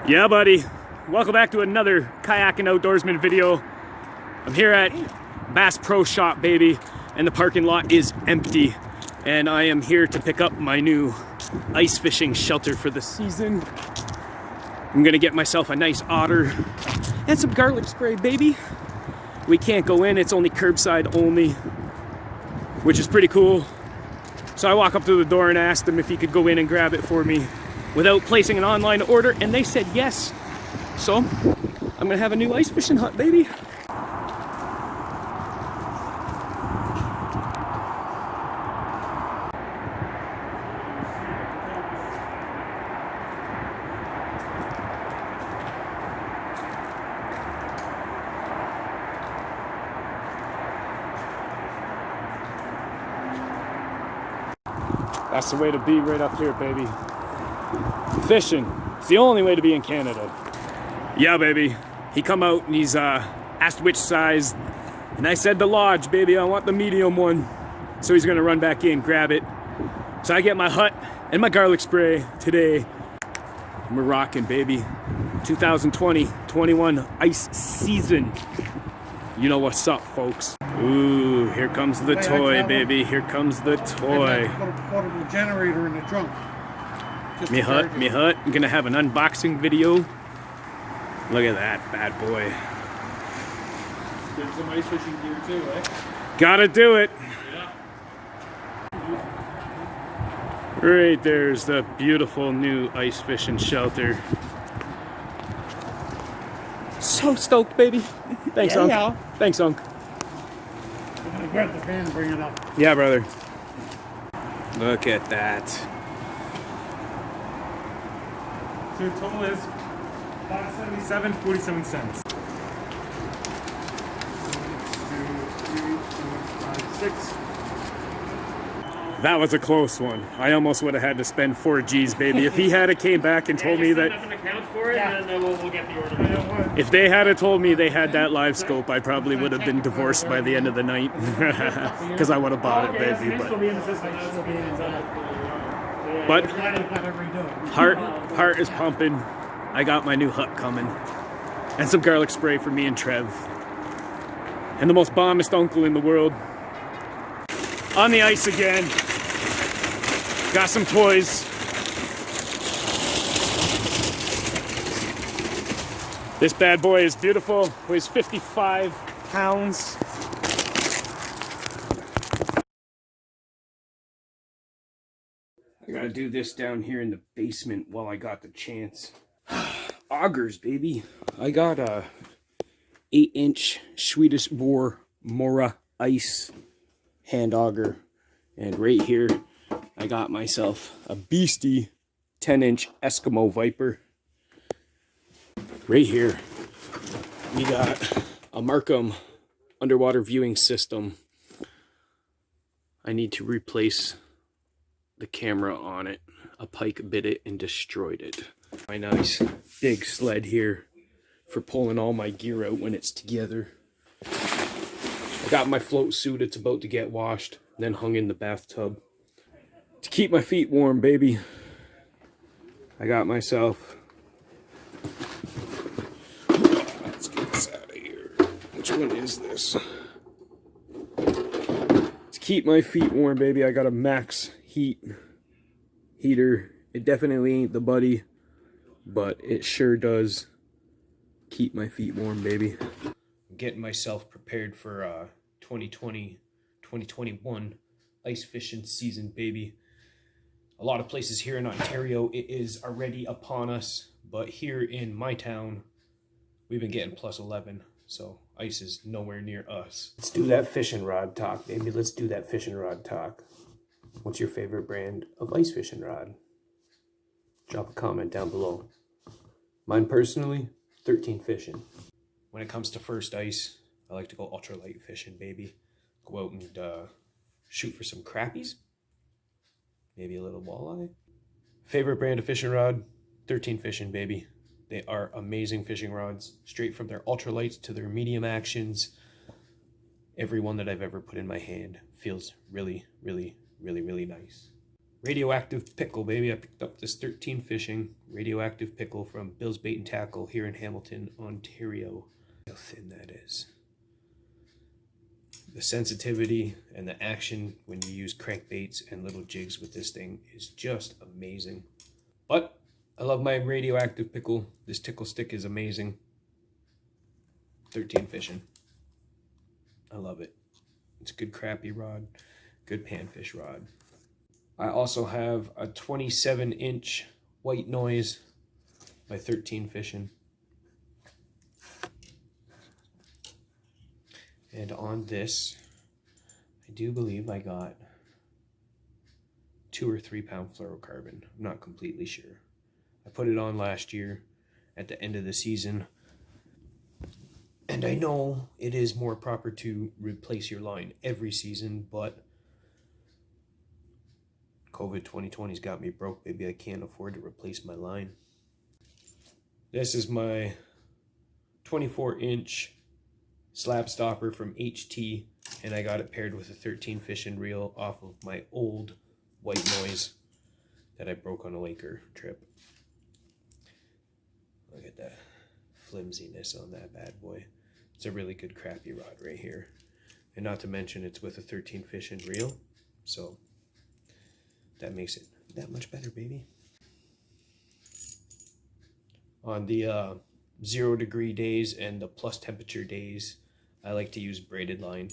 Yeah, buddy. Welcome back to another kayak and outdoorsman video. I'm here at Bass Pro Shop, baby, and the parking lot is empty. And I am here to pick up my new ice fishing shelter for the season. I'm gonna get myself a nice otter and some garlic spray, baby. We can't go in, it's only curbside only, which is pretty cool. So I walk up to the door and asked them if he could go in and grab it for me without placing an online order, and they said yes. So I'm gonna have a new ice fishing hut, baby. That's the way to be right up here, baby. Fishing. It's the only way to be in Canada. Yeah, baby. He come out and he's asked which size. And I said the large, baby. I want the medium one. So he's gonna run back in, grab it. So I get my hut and my garlic spray today. And we're rocking, baby. 2020-21 ice season. You know what's up, folks. Ooh, here comes the toy, baby. Here comes the toy. Put a portable generator in the trunk. Me hut. I'm gonna have an unboxing video. Look at that bad boy. There's some ice fishing gear too, eh? Gotta do it. Yeah. Right there's the beautiful new ice fishing shelter. So stoked, baby. Thanks, Yeah, Unc. yeah. Thanks, Unc. I'm gonna grab the van and bring it up. Yeah, brother. Look at that. So your total is $577.47. 6. That was a close one. I almost would have had to spend 4 G's, baby. If he had came back and told me that, Nothing accounts for it, and then we'll get the order. if they had told me they had that live scope, I probably would have been divorced by the end of the night. Because I would have bought it, baby. But heart is pumping. I got my new hut coming. And some garlic spray for me and Trev. And the most bombest uncle in the world. On the ice again. Got some toys. This bad boy is beautiful. Weighs 55 pounds. I gotta do this down here in the basement while I got the chance. Augers, baby. I got a 8-inch Swedish Boar Mora Ice hand auger. And right here, I got myself a beastie 10-inch Eskimo Viper. Right here, we got a Markham underwater viewing system. I need to replace the camera on it. A pike bit it and destroyed it. My nice big sled here for pulling all my gear out when it's together. I got my float suit, it's about to get washed, then hung in the bathtub. To keep my feet warm, baby, I got myself... Let's get this out of here. Which one is this? To keep my feet warm, baby, I got a Max heater. It definitely ain't the buddy, but it sure does keep my feet warm, baby. I'm getting myself prepared for 2020-2021 ice fishing season, baby. A lot of places here in Ontario, it is already upon us, but here in my town, we've been getting plus 11, so ice is nowhere near us. Let's do that fishing rod talk, baby. Let's do that fishing rod talk. What's your favorite brand of ice fishing rod? Drop a comment down below. Mine personally, 13 Fishing. When it comes to first ice, I like to go ultralight fishing, baby. Go out and shoot for some crappies. Maybe a little walleye. Favorite brand of fishing rod, 13 Fishing, baby. They are amazing fishing rods, straight from their ultralights to their medium actions. Every one that I've ever put in my hand feels really, really, really, really nice. Radioactive pickle, baby. I picked up this 13 fishing radioactive pickle from Bill's Bait and Tackle here in Hamilton, Ontario. How thin that is. The sensitivity and the action when you use crankbaits and little jigs with this thing is just amazing. But I love my radioactive pickle. This tickle stick is amazing. 13 fishing. I love it. It's a good crappie rod, good panfish rod. I also have a 27-inch white noise by 13 fishing. And on this, I do believe I got 2 or 3 pound fluorocarbon. I'm not completely sure. I put it on last year at the end of the season. And I know it is more proper to replace your line every season, but COVID 2020's got me broke, baby. I can't afford to replace my line. This is my 24-inch slab stopper from HT, and I got it paired with a 13 fishing reel off of my old white noise that I broke on a Laker trip. Look at that flimsiness on that bad boy. It's a really good crappie rod right here. And not to mention it's with a 13 fishing reel, so that makes it that much better, baby. On the 0 degree days and the plus temperature days, I like to use braided line.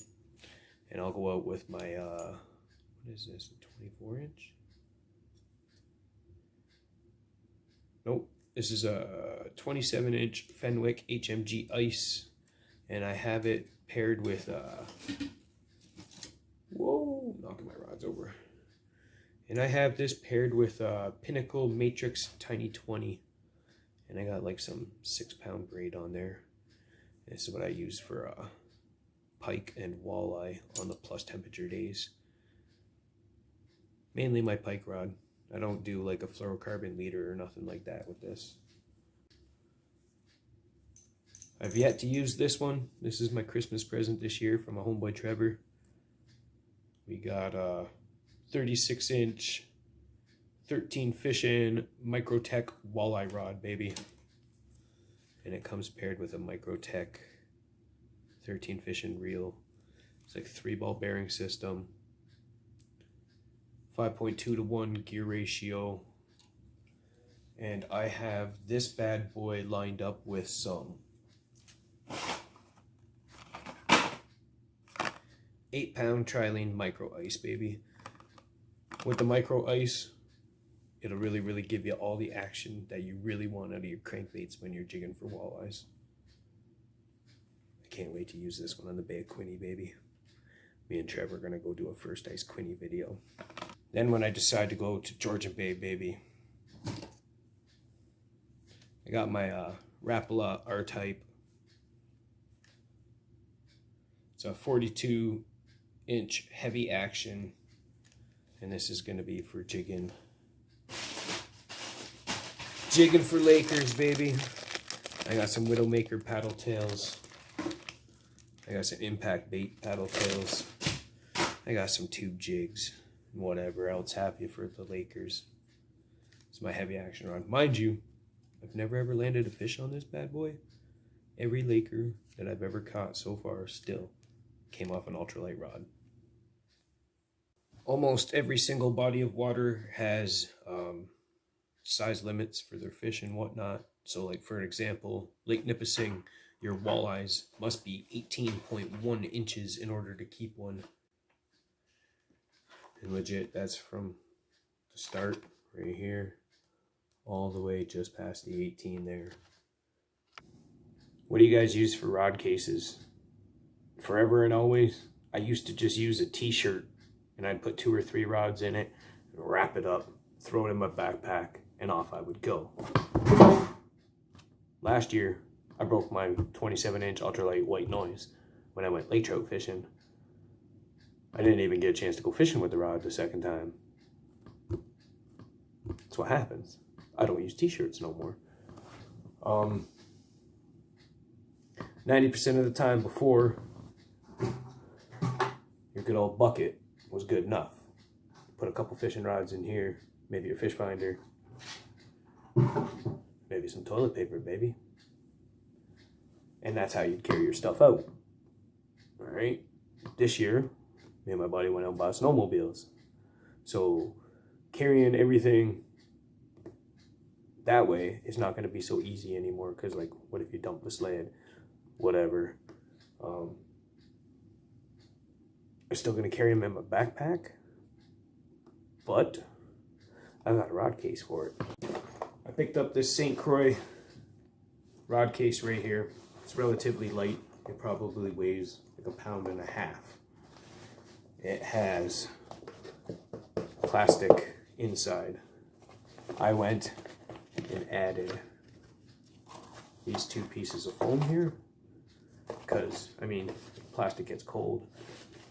And I'll go out with my, what is this, a 24-inch? Nope, this is a 27-inch Fenwick HMG Ice. And I have it paired with, whoa, knocking my rods over. And I have this paired with Pinnacle Matrix Tiny 20. And I got like some 6-pound braid on there. This is what I use for pike and walleye on the plus temperature days. Mainly my pike rod. I don't do like a fluorocarbon leader or nothing like that with this. I've yet to use this one. This is my Christmas present this year from my homeboy Trevor. We got a 36-inch 13 fishing Microtech walleye rod, baby. And it comes paired with a Microtech 13 fishing reel. It's like 3-ball bearing system, 5.2 to 1 gear ratio. And I have this bad boy lined up with some 8-pound Trilene micro ice, baby. With the micro ice, it'll really give you all the action that you really want out of your crankbaits when you're jigging for walleyes. I can't wait to use this one on the Bay of Quinte, baby. Me and Trevor are gonna go do a first ice Quinte video. Then when I decide to go to Georgian Bay, baby, I got my Rapala R-Type. It's a 42-inch heavy action, and this is gonna be for jigging for Lakers, baby. I got some Widowmaker paddle tails. I got some impact bait paddle tails. I got some tube jigs and whatever else have you for the Lakers. It's my heavy action rod. Mind you, I've never ever landed a fish on this bad boy. Every Laker that I've ever caught so far still came off an ultralight rod. Almost every single body of water has size limits for their fish and whatnot. So like for an example, Lake Nipissing, your walleyes must be 18.1 inches in order to keep one. And legit, that's from the start right here all the way just past the 18 there. What do you guys use for rod cases? Forever and always, I used to just use a t-shirt and I'd put 2 or 3 rods in it and wrap it up, throw it in my backpack, and off I would go. Last year, I broke my 27-inch ultralight white noise when I went lake trout fishing. I didn't even get a chance to go fishing with the rod the second time. That's what happens. I don't use t-shirts no more. 90% of the time before, your good old bucket was good enough. put a couple fishing rods in here, maybe your fish finder, maybe some toilet paper, baby. And that's how you'd carry your stuff out. All right. This year, me and my buddy went out and bought snowmobiles. So carrying everything that way is not going to be so easy anymore. Because, like, what if you dump the sled? Whatever. I'm still going to carry them in my backpack. But I got a rod case for it. I picked up this St. Croix rod case right here. It's relatively light. It probably weighs like 1.5 pounds. It has plastic inside. I went and added these 2 pieces of foam here because, I mean, plastic gets cold.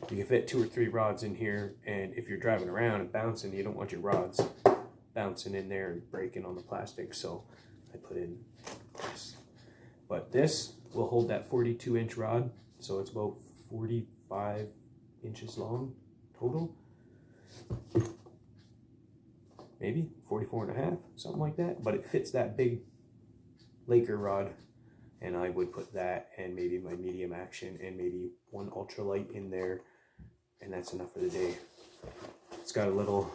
You can fit 2 or 3 rods in here, and if you're driving around and bouncing, you don't want your rods bouncing in there and breaking on the plastic, so I put in this. But this will hold that 42-inch rod, so it's about 45 inches long total. Maybe 44.5, something like that. But it fits that big Laker rod, and I would put that and maybe my medium action and maybe 1 ultralight in there, and that's enough for the day. It's got a little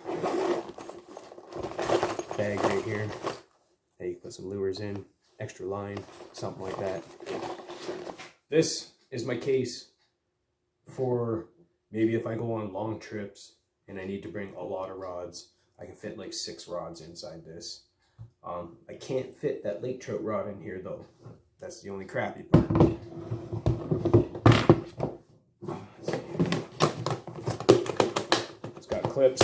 bag right here that you can put some lures in, extra line, something like that. This is my case for maybe if I go on long trips and I need to bring a lot of rods. I can fit like 6 rods inside this. I can't fit that lake trout rod in here though. That's the only crappy part. It's got clips.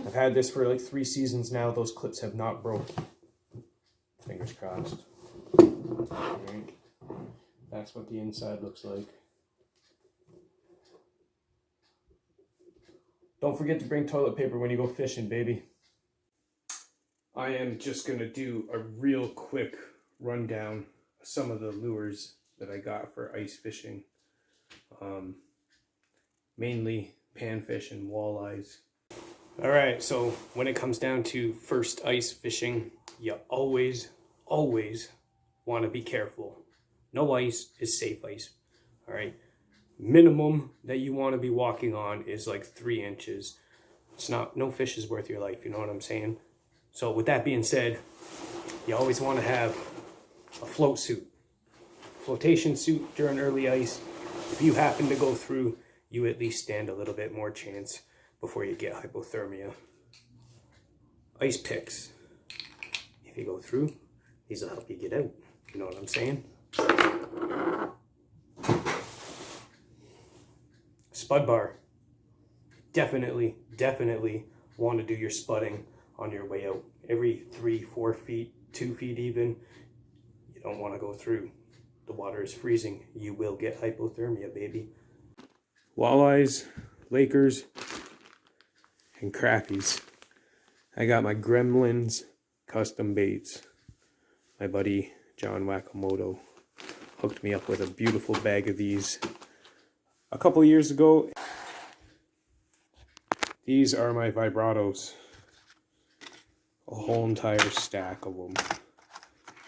I've had this for like 3 seasons now. Those clips have not broke. Fingers crossed. Alright. That's what the inside looks like. Don't forget to bring toilet paper when you go fishing, baby. I am just going to do a real quick rundown of some of the lures that I got for ice fishing. Mainly panfish and walleyes. Alright, so when it comes down to first ice fishing, you always want to be careful. No ice is safe ice. Alright, minimum that you want to be walking on is like 3 inches. It's not, no fish is worth your life, you know what I'm saying? So with that being said, you always want to have a float suit, flotation suit during early ice. If you happen to go through, you at least stand a little bit more chance before you get hypothermia. Ice picks. If you go through, these will help you get out. You know what I'm saying? Spud bar. Definitely want to do your spudding on your way out. Every 3-4 feet, 2 feet even. You don't want to go through. The water is freezing. You will get hypothermia, baby. Walleyes, Lakers, and crappies. I got my Gremlins custom baits. My buddy John Wakamoto hooked me up with a beautiful bag of these a couple years ago. These are my vibratos. A whole entire stack of them.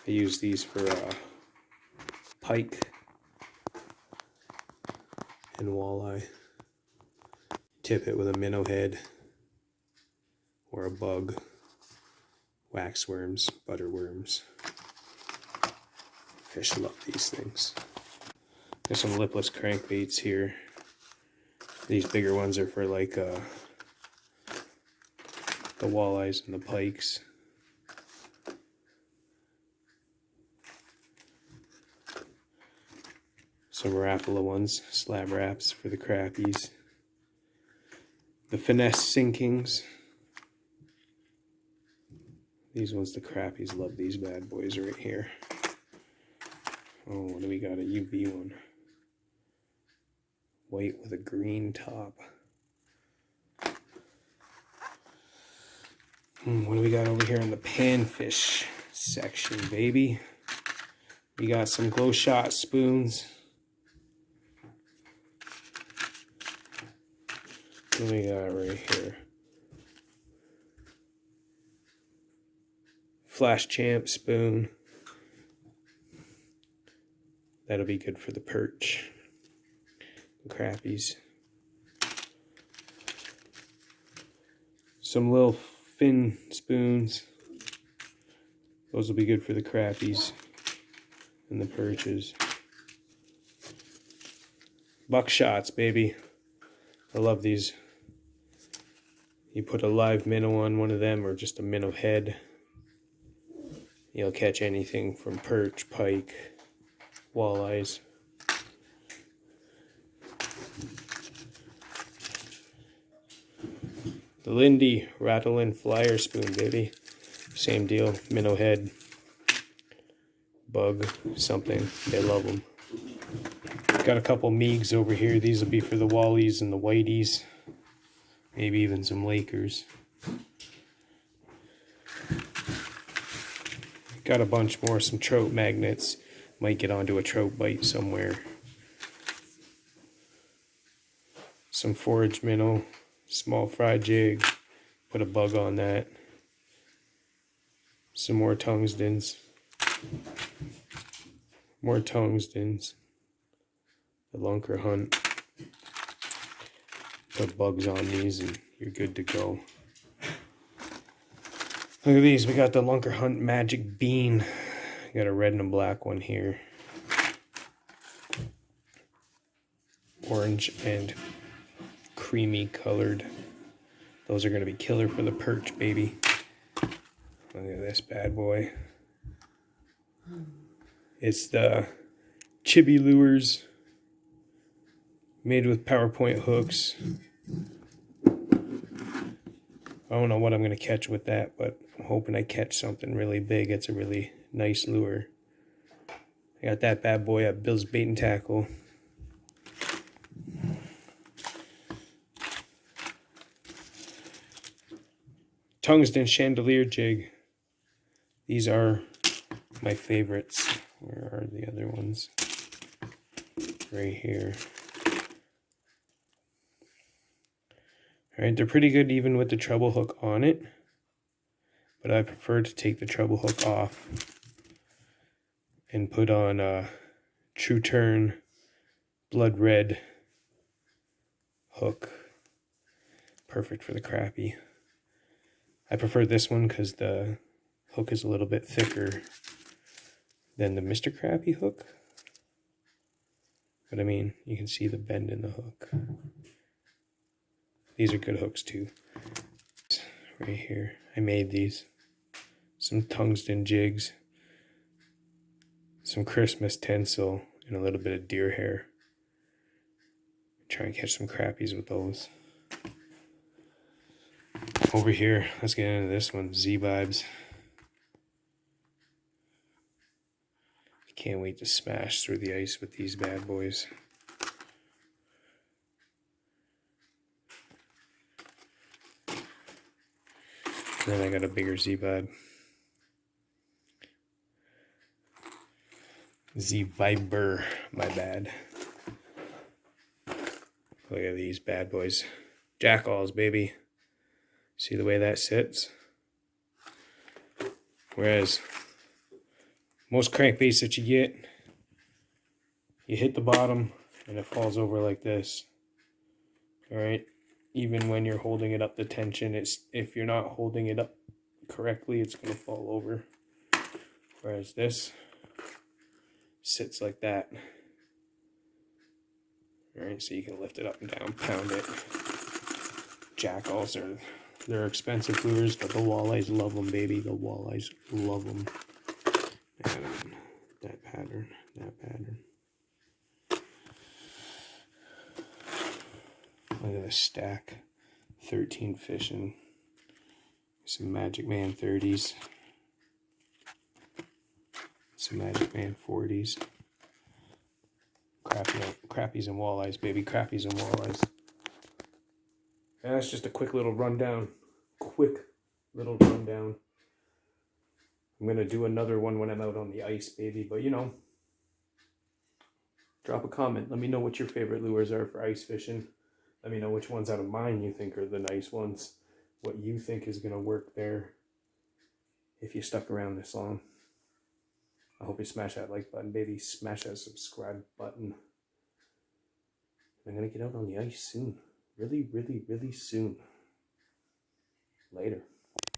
I use these for pike and walleye. Tip it with a minnow head or a bug. Waxworms, butterworms. Fish love these things. There's some lipless crankbaits here. These bigger ones are for like the walleyes and the pikes. Some Rapala ones, slab wraps for the crappies. The finesse sinkings. These ones, the crappies love these bad boys right here. Oh, what do we got? A UV one. White with a green top. What do we got over here in the panfish section, baby? We got some glow shot spoons. What do we got right here? Flash Champ spoon. That'll be good for the perch. The crappies. Some little fin spoons. Those will be good for the crappies and the perches. Buckshots, baby. I love these. You put a live minnow on one of them or just a minnow head. You'll catch anything from perch, pike, walleyes. The Lindy Rattle-In Flyer Spoon, baby. Same deal, minnow head, bug, something. They love them. Got a couple Meigs over here. These will be for the wallies and the whiteys. Maybe even some Lakers. Got a bunch more, some trout magnets. Might get onto a trout bite somewhere. Some forage minnow, small fry jig. Put a bug on that. Some more tungstens. More tungstens. The Lunker Hunt. Put bugs on these and you're good to go. Look at these. We got the Lunker Hunt Magic Bean. Got a red and a black one here. Orange and creamy colored. Those are going to be killer for the perch, baby. Look at this bad boy. It's the Chibi Lures. Made with PowerPoint hooks. I don't know what I'm going to catch with that, but I'm hoping I catch something really big. It's a really nice lure. I got that bad boy at Bill's Bait and Tackle. Tungsten chandelier jig. These are my favorites. Where are the other ones? Right here. Alright, they're pretty good even with the treble hook on it. But I prefer to take the treble hook off and put on a True Turn blood red hook. Perfect for the crappie. I prefer this one because the hook is a little bit thicker than the Mr. Crappie hook. But I mean, you can see the bend in the hook. These are good hooks too. Right here, I made these. Some tungsten jigs. Some Christmas tinsel and a little bit of deer hair. Try and catch some crappies with those. Over here, let's get into this one, Z-Vibes. Can't wait to smash through the ice with these bad boys. Then I got a bigger Z-Vibe. Z-Viber, my bad. Look at these bad boys. Jackalls, baby. See the way that sits? Whereas most crankbaits that you get, you hit the bottom and it falls over like this. Alright? Even when you're holding it up, the tension, if you're not holding it up correctly, it's going to fall over. Whereas this sits like that. Alright, so you can lift it up and down, pound it. Jackalls they're expensive lures, but the walleyes love them, baby. The walleyes love them. And that pattern, that pattern. Look at this stack. 13 fishing. Some Magic Man 30s. Some Magic Man 40s. Crappies and walleyes, baby. Crappies and walleyes. And that's just a quick little rundown. I'm going to do another one when I'm out on the ice, baby. But, you know, drop a comment. Let me know what your favorite lures are for ice fishing. Let me know which ones out of mine you think are the nice ones. What you think is going to work there if you stuck around this long. I hope you smash that like button, baby. Smash that subscribe button. I'm going to get out on the ice soon. Really, really, really soon. Later.